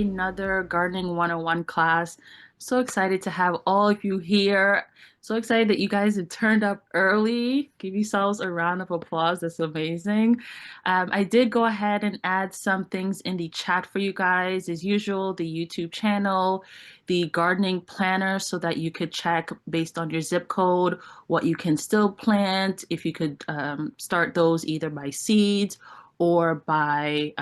Another Gardening 101 class. So excited to have all of you here. So excited that you guys have turned up early. Give yourselves a round of applause. That's amazing. I did go ahead and add some things in the chat for you guys. As usual, the YouTube channel, the gardening planner so that you could check based on your zip code what you can still plant, if you could start those either by seeds or by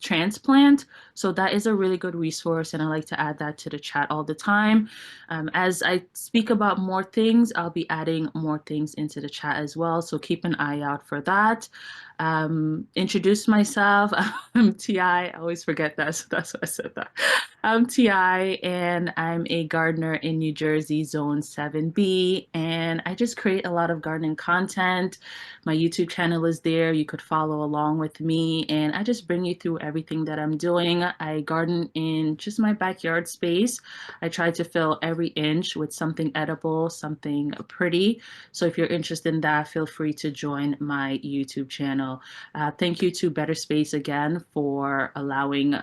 transplant. So that is a really good resource, and I like to add that to the chat all the time. As I speak about more things, I'll be adding more things into the chat as well, so keep an eye out for that. Introduce myself. I'm Ti. I always forget that, so that's why I said that. I'm Ti, and I'm a gardener in New Jersey, Zone 7B, and I just create a lot of gardening content. My YouTube channel is there. You could follow along with me, and I just bring you through everything that I'm doing. I garden in just my backyard space. I try to fill every inch with something edible, something pretty. So if you're interested in that, feel free to join my YouTube channel. Thank you to Better Space again for allowing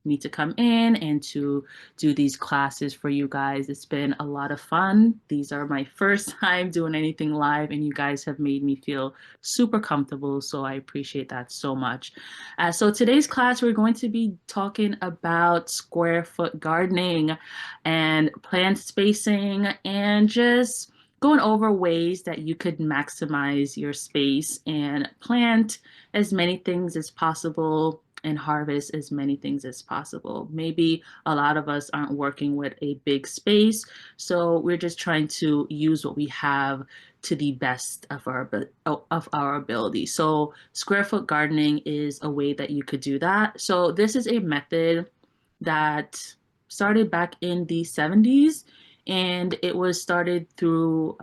me to come in and to do these classes for you guys. It's been a lot of fun. These are my first time doing anything live, and you guys have made me feel super comfortable, so I appreciate that so much. So today's class, we're going to be talking about square foot gardening and plant spacing and just going over ways that you could maximize your space and plant as many things as possible and harvest as many things as possible. Maybe a lot of us aren't working with a big space, so we're just trying to use what we have to the best of our ability. So square foot gardening is a way that you could do that. So this is a method that started back in the 70s, and it was started through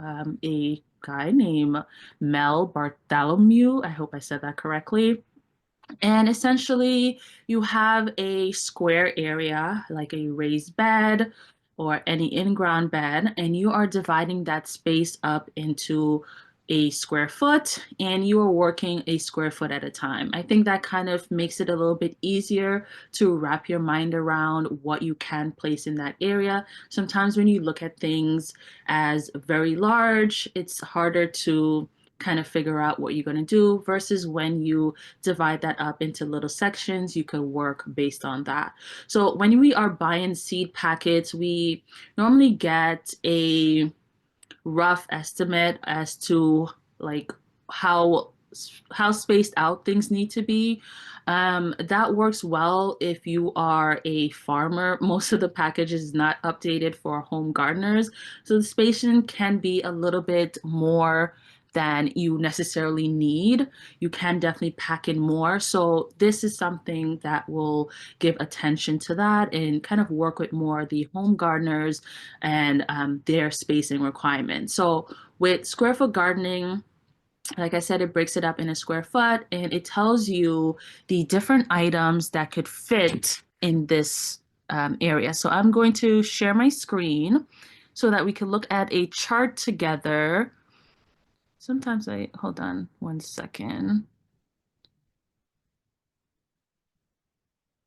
a guy named Mel Bartholomew. I hope I said that correctly. And essentially, you have a square area, like a raised bed or any in-ground bed, and you are dividing that space up into a square foot, and you are working a square foot at a time. I think that kind of makes it a little bit easier to wrap your mind around what you can place in that area. Sometimes when you look at things as very large, it's harder to kind of figure out what you're going to do versus when you divide that up into little sections, you could work based on that. So when we are buying seed packets, we normally get a rough estimate as to like how how spaced out things need to be. That works well if you are a farmer. Most of the package is not updated for home gardeners, so the spacing can be a little bit more than you necessarily need. You can definitely pack in more. So this is something that will give attention to that and kind of work with more the home gardeners and their spacing requirements. So with square foot gardening, like I said, it breaks it up in a square foot, and it tells you the different items that could fit in this area. So I'm going to share my screen so that we can look at a chart together. Sometimes hold on one second.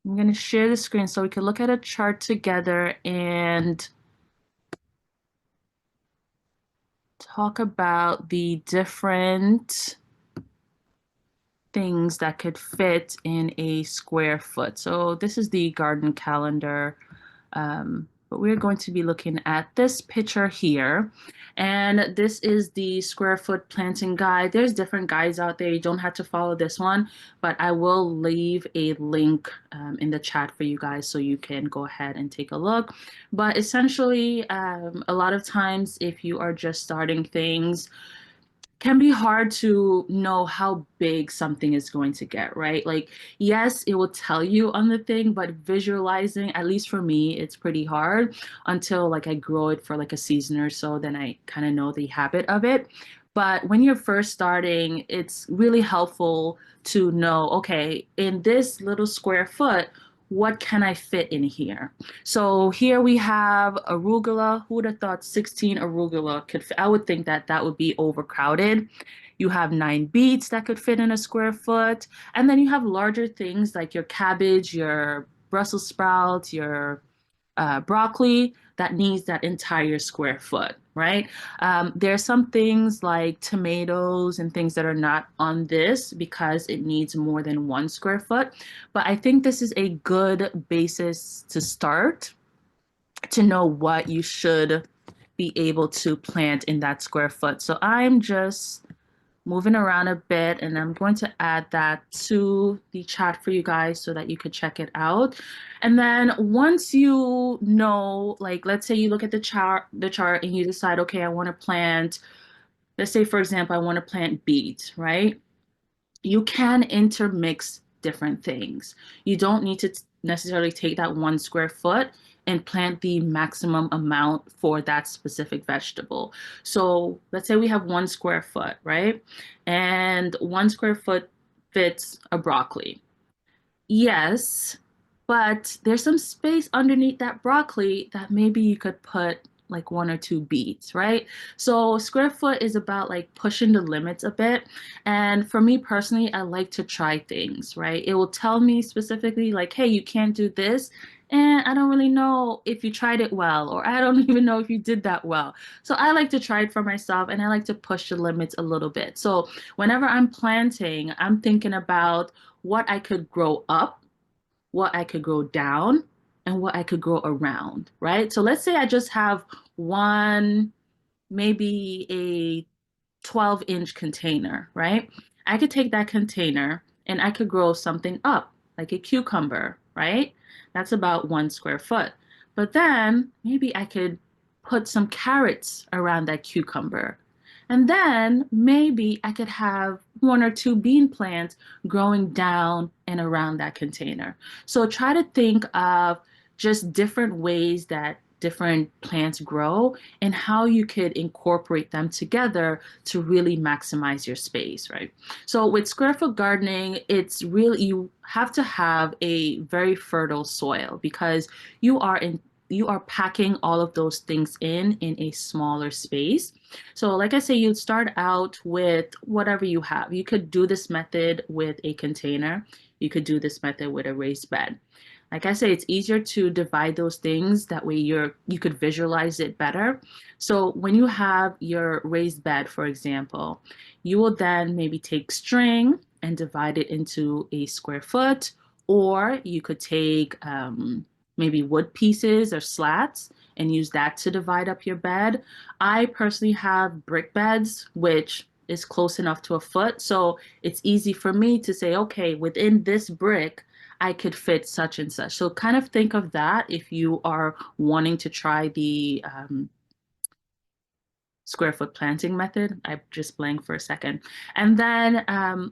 I'm going to share the screen so we can look at a chart together and talk about the different things that could fit in a square foot. So this is the garden calendar, but we're going to be looking at this picture here. And this is the square foot planting guide. There's different guides out there. You don't have to follow this one, but I will leave a link in the chat for you guys so you can go ahead and take a look. But essentially, a lot of times if you are just starting things, can be hard to know how big something is going to get, right? Like, yes, it will tell you on the thing, but visualizing, at least for me, it's pretty hard until like I grow it for like a season or so, then I kind of know the habit of it. But when you're first starting, it's really helpful to know, okay, in this little square foot, what can I fit in here? So here we have arugula. Who would have thought 16 arugula could fit? I would think that that would be overcrowded. You have 9 beets that could fit in a square foot. And then you have larger things like your cabbage, your Brussels sprouts, your broccoli that needs that entire square foot, right? There's some things like tomatoes and things that are not on this because it needs more than 1 square foot. But I think this is a good basis to start to know what you should be able to plant in that square foot. So I'm just moving around a bit and I'm going to add that to the chat for you guys so that you could check it out. And then once you know, like let's say you look at the chart and you decide, okay, I want to plant, let's say for example, I want to plant beets, right? You can intermix different things. You don't need to necessarily take that 1 square foot and plant the maximum amount for that specific vegetable. So let's say we have 1 square foot, right? And 1 square foot fits a broccoli. Yes, but there's some space underneath that broccoli that maybe you could put like 1 or 2 beets, right? So square foot is about like pushing the limits a bit. And for me personally, I like to try things, right? It will tell me specifically like, hey, you can't do this. And I don't really know if you tried it well, or I don't even know if you did that well. So I like to try it for myself and I like to push the limits a little bit. So whenever I'm planting, I'm thinking about what I could grow up, what I could grow down, and what I could grow around, right? So let's say I just have one, maybe a 12-inch container, right? I could take that container and I could grow something up, like a cucumber, right? That's about 1 square foot. But then maybe I could put some carrots around that cucumber. And then maybe I could have 1 or 2 bean plants growing down and around that container. So try to think of just different ways that different plants grow and how you could incorporate them together to really maximize your space, right? So with square foot gardening, it's really, you have to have a very fertile soil because you are packing all of those things in a smaller space. So like I say, you'd start out with whatever you have. You could do this method with a container. You could do this method with a raised bed. Like I say, it's easier to divide those things. That way you could visualize it better. So when you have your raised bed, for example, you will then maybe take string and divide it into a square foot, or you could take maybe wood pieces or slats and use that to divide up your bed. I personally have brick beds, which is close enough to a foot. So it's easy for me to say, okay, within this brick, I could fit such and such. So kind of think of that if you are wanting to try the square foot planting method. I just blanked for a second. And then,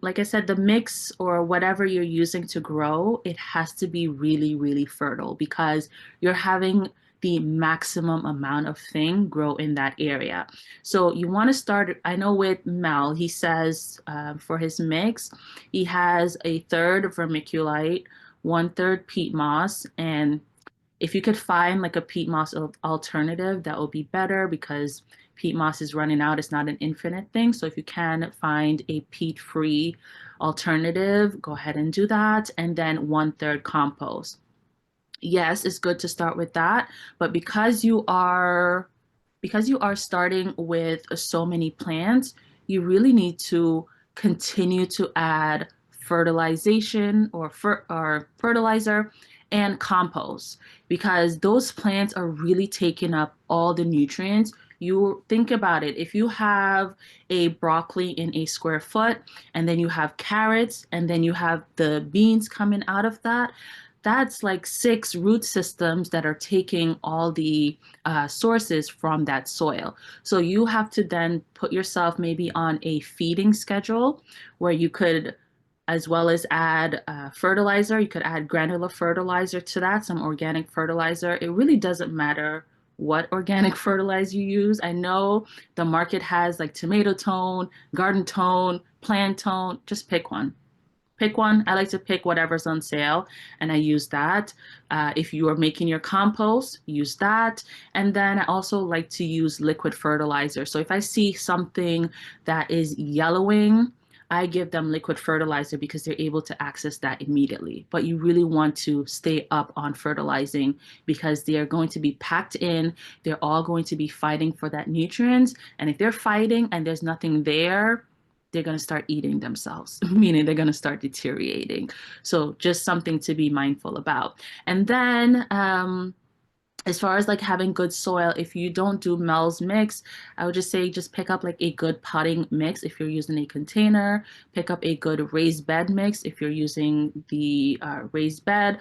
like I said, the mix or whatever you're using to grow, it has to be really, really fertile because you're having the maximum amount of thing grow in that area. So you want to start, I know with Mel, he says for his mix, he has a third vermiculite, 1/3 peat moss, and if you could find like a peat moss alternative, that will be better because peat moss is running out. It's not an infinite thing. So if you can find a peat-free alternative, go ahead and do that. And then 1/3 compost. Yes, it's good to start with that, but because you are starting with so many plants, you really need to continue to add fertilization or fertilizer and compost because those plants are really taking up all the nutrients. You think about it, if you have a broccoli in a square foot and then you have carrots and then you have the beans coming out of that, that's like 6 root systems that are taking all the sources from that soil. So you have to then put yourself maybe on a feeding schedule where you could, as well as add fertilizer, you could add granular fertilizer to that, some organic fertilizer. It really doesn't matter what organic fertilizer you use. I know the market has like tomato tone, garden tone, plant tone, just pick one. Pick one. I like to pick whatever's on sale and I use that. If you are making your compost, use that. And then I also like to use liquid fertilizer. So if I see something that is yellowing, I give them liquid fertilizer because they're able to access that immediately. But you really want to stay up on fertilizing because they are going to be packed in. They're all going to be fighting for that nutrients. And if they're fighting and there's nothing there, they're going to start eating themselves, meaning they're going to start deteriorating. So just something to be mindful about. And then as far as like having good soil, if you don't do Mel's mix, I would just say just pick up like a good potting mix if you're using a container. Pick up a good raised bed mix if you're using the raised bed.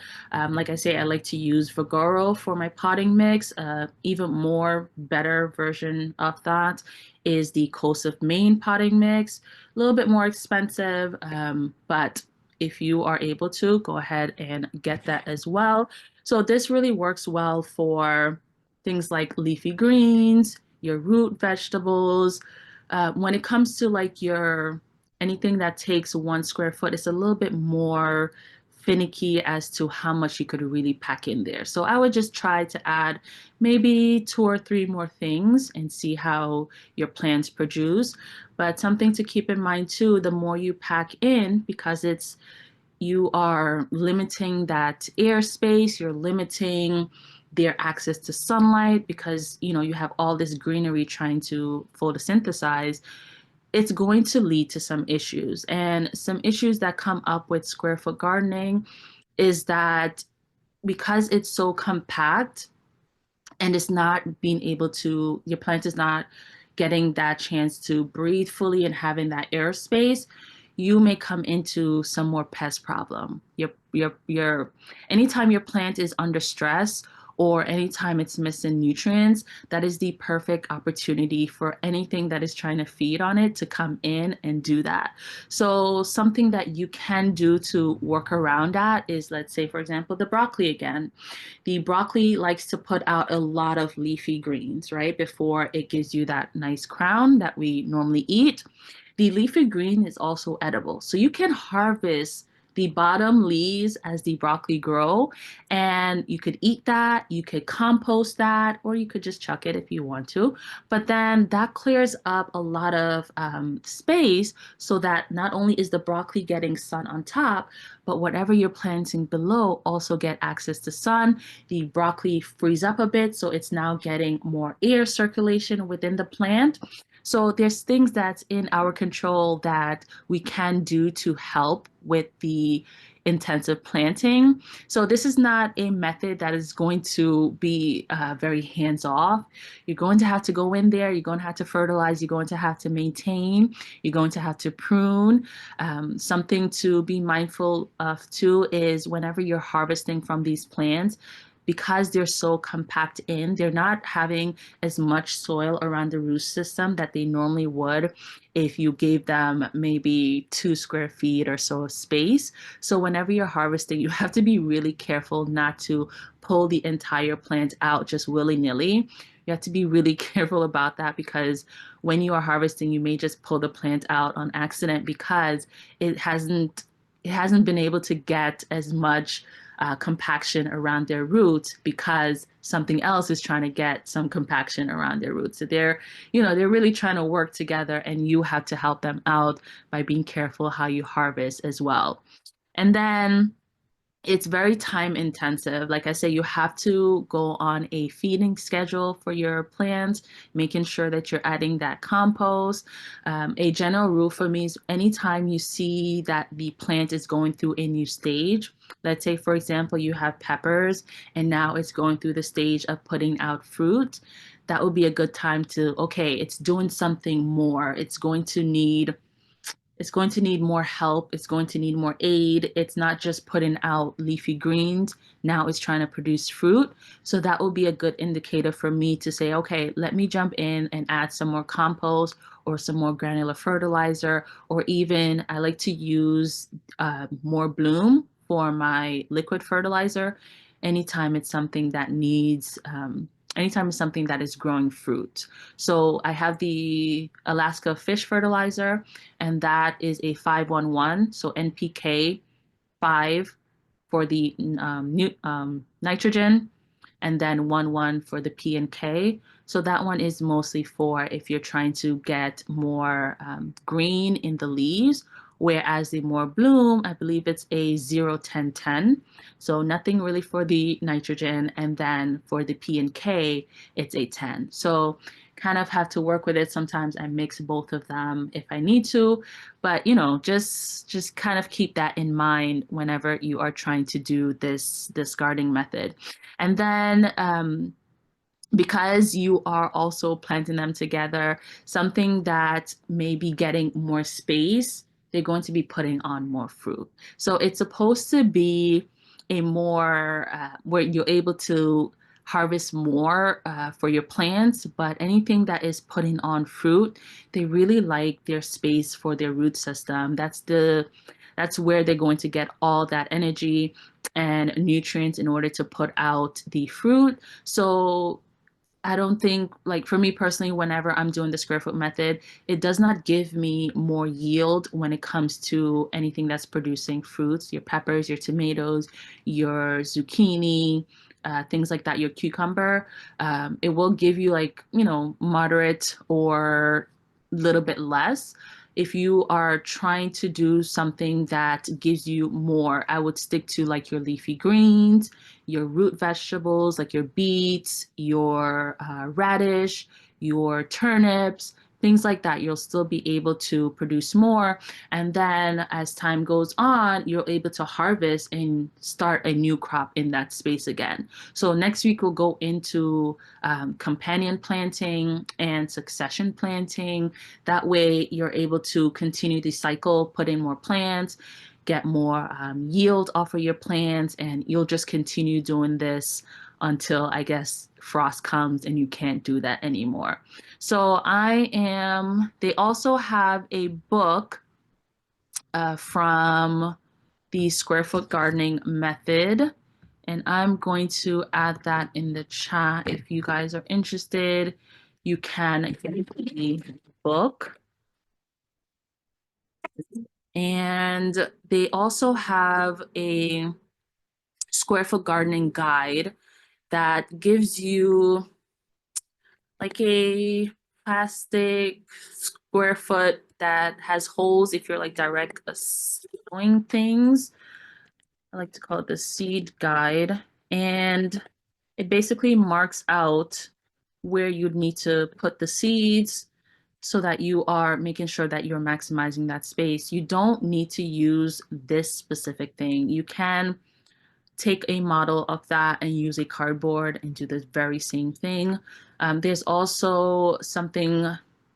Like I say, I like to use Vigoro for my potting mix. Even more better version of that is the Coast of Maine potting mix. A little bit more expensive, but if you are able to, go ahead and get that as well. So this really works well for things like leafy greens, your root vegetables. When it comes to like your anything that takes 1 square foot, it's a little bit more finicky as to how much you could really pack in there. So I would just try to add maybe 2 or 3 more things and see how your plants produce. But something to keep in mind too, the more you pack in, because you are limiting that airspace, you're limiting their access to sunlight because you have all this greenery trying to photosynthesize. It's going to lead to some issues. And some issues that come up with square foot gardening is that because it's so compact, and it's not being able to, your plant is not getting that chance to breathe fully and having that airspace, you may come into some more pest problem. Anytime your plant is under stress or anytime it's missing nutrients, that is the perfect opportunity for anything that is trying to feed on it to come in and do that. So something that you can do to work around that is, let's say, for example, the broccoli again. The broccoli likes to put out a lot of leafy greens, right? Before it gives you that nice crown that we normally eat. The leafy green is also edible. So you can harvest the bottom leaves as the broccoli grow, and you could eat that, you could compost that, or you could just chuck it if you want to. But then that clears up a lot of space so that not only is the broccoli getting sun on top, but whatever you're planting below also get access to sun. The broccoli frees up a bit, so it's now getting more air circulation within the plant. So there's things that's in our control that we can do to help with the intensive planting. So this is not a method that is going to be very hands off. You're going to have to go in there, you're going to have to fertilize, you're going to have to maintain, you're going to have to prune. Something to be mindful of too is whenever you're harvesting from these plants, because they're so compact in, they're not having as much soil around the root system that they normally would if you gave them maybe 2 square feet or so of space. So whenever you're harvesting, you have to be really careful not to pull the entire plant out just willy-nilly. You have to be really careful about that because when you are harvesting, you may just pull the plant out on accident because it hasn't been able to get as much compaction around their roots because something else is trying to get some compaction around their roots. So they're really trying to work together, and you have to help them out by being careful how you harvest as well. And then it's very time intensive. Like I say, you have to go on a feeding schedule for your plants, making sure that you're adding that compost. A general rule for me is anytime you see that the plant is going through a new stage, let's say, for example, you have peppers and now it's going through the stage of putting out fruit, that would be a good time to, okay, it's doing something more. It's going to need more help. It's going to need more aid. It's not just putting out leafy greens. Now it's trying to produce fruit. So that will be a good indicator for me to say, okay, let me jump in and add some more compost or some more granular fertilizer, or even I like to use more bloom for my liquid fertilizer anytime it's something that needs anytime it's something that is growing fruit. So I have the Alaska fish fertilizer, and that is a 511, so NPK 5 for the nitrogen, and then 1 for the P and K. So that one is mostly for if you're trying to get more green in the leaves, Whereas the more bloom, I believe it's a 0-10-10. So nothing really for the nitrogen. And then for the P and K, it's a 10. So kind of have to work with it. Sometimes I mix both of them if I need to, but just kind of keep that in mind whenever you are trying to do this gardening method. And then because you are also planting them together, something that may be getting more space, they're going to be putting on more fruit. So it's supposed to be a more where you're able to harvest more for your plants, but anything that is putting on fruit, they really like their space for their root system. That's where they're going to get all that energy and nutrients in order to put out the fruit. So I don't think, like for me personally, whenever I'm doing the square foot method, it does not give me more yield when it comes to anything that's producing fruits, your peppers, your tomatoes, your zucchini, things like that, your cucumber. It will give you like, moderate or little bit less. If you are trying to do something that gives you more, I would stick to like your leafy greens, your root vegetables like your beets, your radish, your turnips, things like that. You'll still be able to produce more. And then as time goes on, you're able to harvest and start a new crop in that space again. So next week we'll go into companion planting and succession planting. That way you're able to continue the cycle, put in more plants, get more yield off of your plants, and you'll just continue doing this until I guess frost comes and you can't do that anymore. So they also have a book from the square foot gardening method, and I'm going to add that in the chat. If you guys are interested, you can get the book. And they also have a square foot gardening guide that gives you like a plastic square foot that has holes if you're like direct sowing things. I like to call it the seed guide. And it basically marks out where you'd need to put the seeds so that you are making sure that you're maximizing that space. You don't need to use this specific thing. You can take a model of that and use a cardboard and do the very same thing. There's also something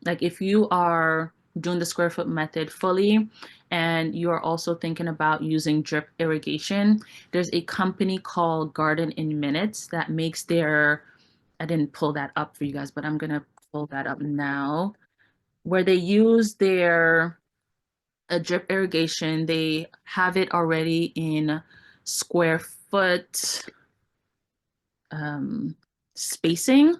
like if you are doing the square foot method fully and you're also thinking about using drip irrigation, there's a company called Garden in Minutes that makes I didn't pull that up for you guys, but I'm gonna pull that up now, where they use their a drip irrigation. They have it already in square foot um, spacing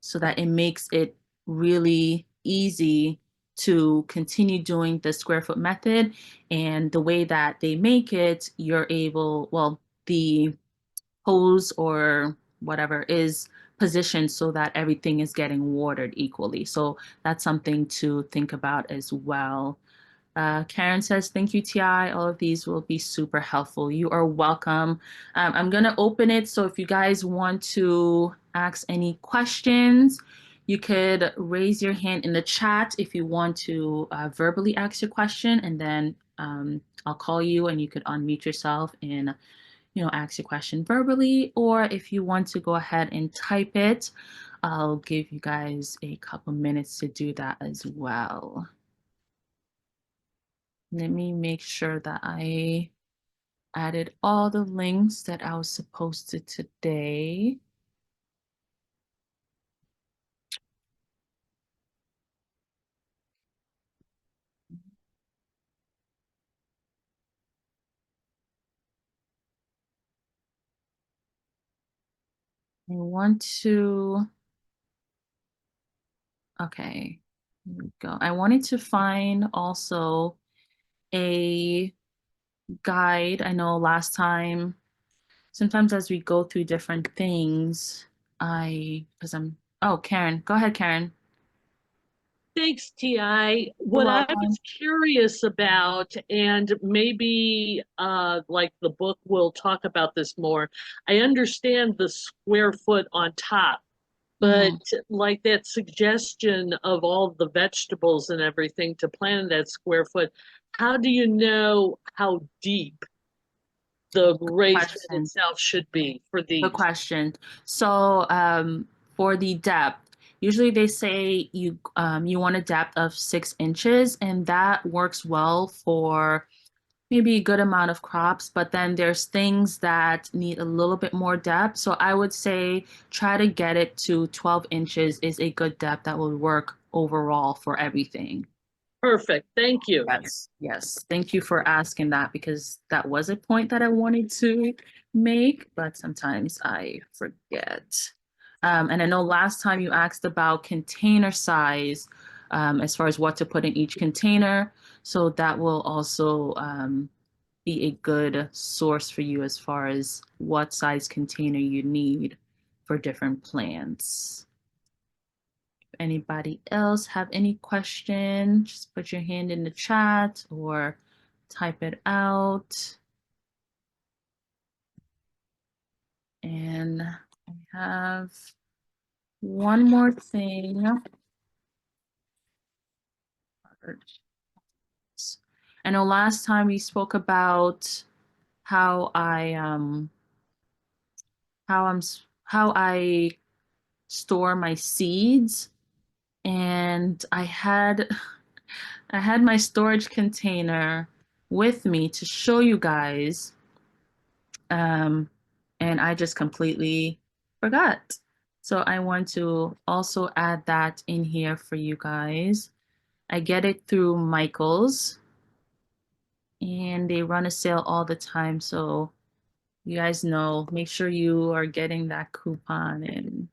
so that it makes it really easy to continue doing the square foot method. And the way that they make it, the hose or whatever is positioned so that everything is getting watered equally. So that's something to think about as well. Karen says, thank you, TI. All of these will be super helpful. You are welcome. I'm going to open it. So if you guys want to ask any questions, you could raise your hand in the chat if you want to verbally ask your question, and then I'll call you and you could unmute yourself and ask your question verbally. Or if you want to go ahead and type it, I'll give you guys a couple minutes to do that as well. Let me make sure that I added all the links that I was supposed to today. I want to, okay, here we go. I wanted to find also a guide. I know last time, sometimes as we go through different things, oh, Karen, go ahead, Karen. Thanks, Ti. You're What I welcome. was curious about, and maybe like the book will talk about this more. I understand the square foot on top, but Hmm. like that suggestion of all the vegetables and everything to plant in that square foot, how do you know how deep the raised bed Question. itself should be for Good these? question. So, for the depth, usually they say you want a depth of 6 inches, and that works well for maybe a good amount of crops. But then there's things that need a little bit more depth. So I would say try to get it to 12 inches is a good depth that will work overall for everything. Perfect. Thank you. Yes, yes. Thank you for asking that because that was a point that I wanted to make, but sometimes I forget. And I know last time you asked about container size, as far as what to put in each container. So that will also be a good source for you as far as what size container you need for different plants. Anybody else have any question? Just put your hand in the chat or type it out. And I have one more thing. I know last time we spoke about how how I store my seeds, and I had my storage container with me to show you guys. Um, and I just completely forgot. So I want to also add that in here for you guys. I get it through Michael's, and they run a sale all the time. So you guys know, make sure you are getting that coupon and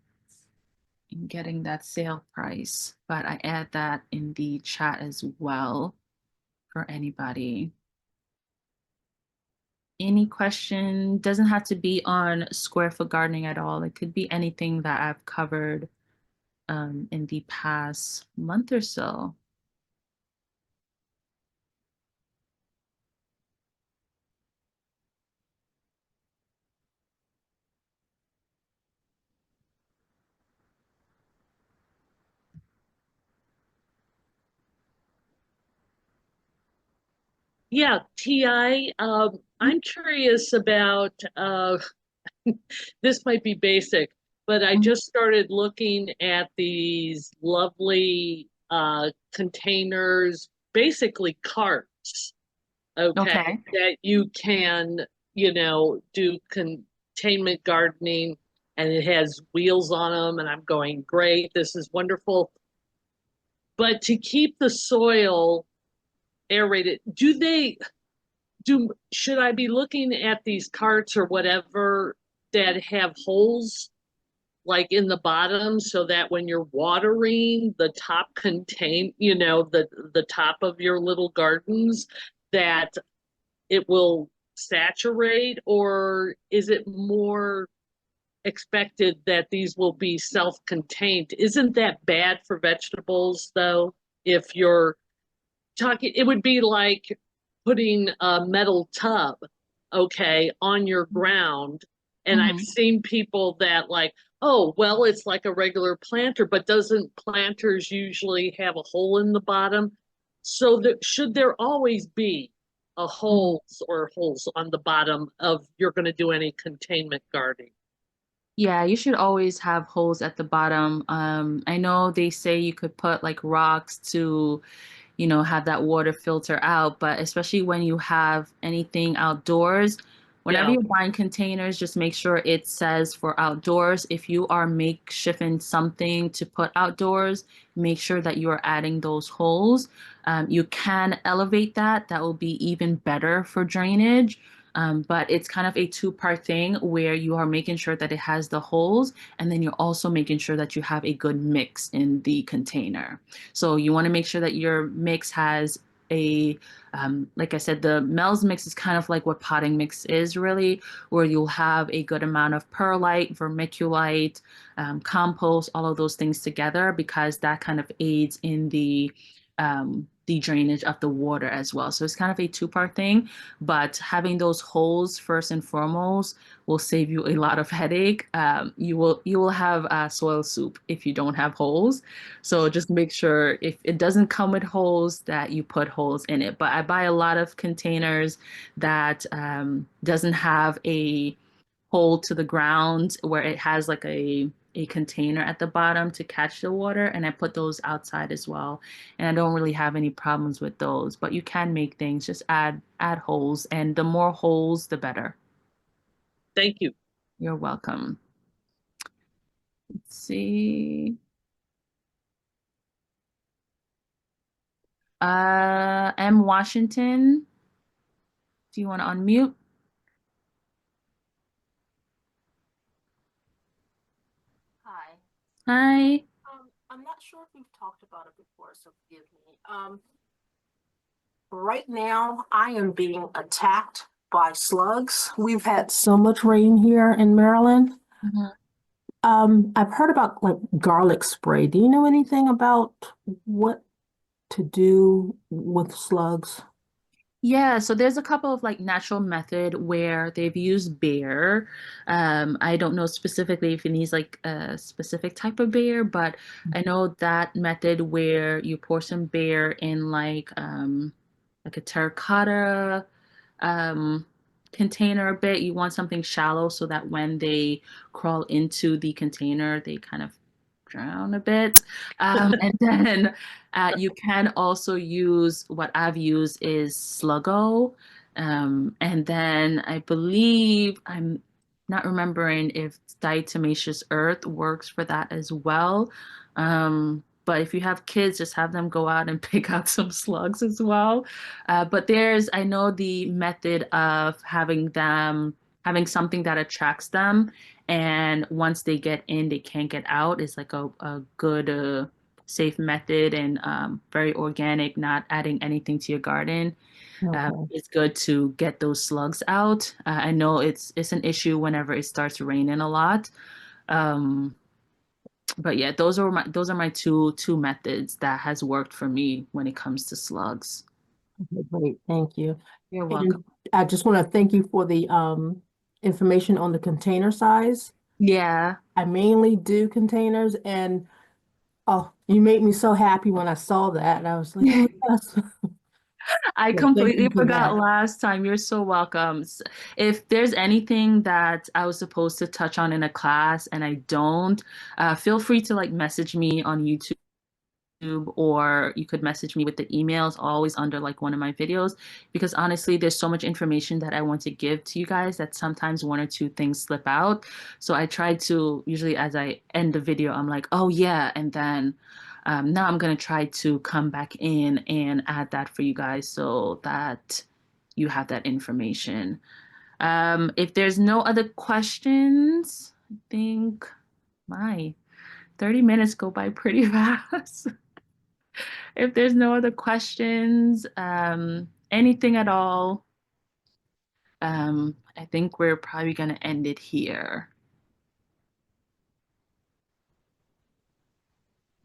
getting that sale price. But I add that in the chat as well for anybody. Any question, doesn't have to be on square foot gardening at all. It could be anything that I've covered in the past month or so. Yeah, Ti, I'm curious about this might be basic, but I Mhm. just started looking at these lovely containers, basically carts, okay, Okay. that you can, do containment gardening and it has wheels on them. And I'm going, great, this is wonderful. But to keep the soil aerated, should I be looking at these carts or whatever that have holes like in the bottom so that when you're watering the top contain, the top of your little gardens that it will saturate, or is it more expected that these will be self-contained? Isn't that bad for vegetables though? If you're talking, it would be like putting a metal tub, okay, on your ground. And I've Hmm. seen people that like, oh, well, it's like a regular planter, but doesn't planters usually have a hole in the bottom? So that should there always be a Hmm. holes or holes on the bottom of you're going to do any containment gardening? Yeah, you should always have holes at the bottom. I know they say you could put like rocks to have that water filter out. But especially when you have anything outdoors, whenever Yeah. you're buying containers, just make sure it says for outdoors. If you are makeshifting something to put outdoors, make sure that you are adding those holes. You can elevate that. That will be even better for drainage. But it's kind of a two-part thing where you are making sure that it has the holes, and then you're also making sure that you have a good mix in the container. So you want to make sure that your mix has a like I said, the Mel's mix is kind of like what potting mix is really, where you'll have a good amount of perlite, vermiculite, compost, all of those things together because that kind of aids in the drainage of the water as well. So it's kind of a two-part thing, but having those holes first and foremost will save you a lot of headache. You will have soil soup if you don't have holes. So just make sure if it doesn't come with holes that you put holes in it. But I buy a lot of containers that doesn't have a hole to the ground where it has like a container at the bottom to catch the water, and I put those outside as well. And I don't really have any problems with those. But you can make things, just add holes, and the more holes, the better. Thank you. You're welcome. Let's see. M. Washington, do you want to unmute? Hi. Hi. I'm not sure if you've talked about it before, so forgive me. Right now, I am being attacked by slugs. We've had so much rain here in Maryland. Mhm. I've heard about like garlic spray. Do you know anything about what to do with slugs? Yeah, so there's a couple of like natural method where they've used bear. I don't know specifically if it needs like a specific type of bear, but I know that method where you pour some bear in like a terracotta um, container a bit. You want something shallow so that when they crawl into the container, they kind of drown a bit. And then you can also use what I've used is Sluggo. And then I believe I'm not remembering if diatomaceous earth works for that as well. But if you have kids, just have them go out and pick out some slugs as well. But I know the method of having something that attracts them, and once they get in, they can't get out. Is like a good, safe method and very organic, not adding anything to your garden. Okay. It's good to get those slugs out. I know it's an issue whenever it starts raining a lot. Um, but yeah, those are my two methods that has worked for me when it comes to slugs. Okay, great. Thank you. You're welcome. And I just want to thank you for the information on the container size. Yeah, I mainly do containers, and oh, you made me so happy when I saw that. I was like, oh, yes. I Well, thank completely you for forgot that. last time. You're so welcome. If there's anything that I was supposed to touch on in a class and I don't, feel free to like message me on YouTube, or you could message me with the emails always under like one of my videos, because honestly there's so much information that I want to give to you guys that sometimes one or two things slip out. So I try to usually, as I end the video, I'm like, oh yeah, and then now I'm going to try to come back in and add that for you guys so that you have that information. If there's no other questions, I think my 30 minutes go by pretty fast. If there's no other questions, anything at all, I think we're probably going to end it here.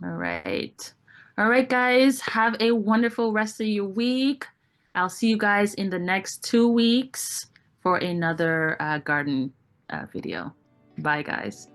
All right. All right, guys. Have a wonderful rest of your week. I'll see you guys in the next 2 weeks for another garden video. Bye, guys.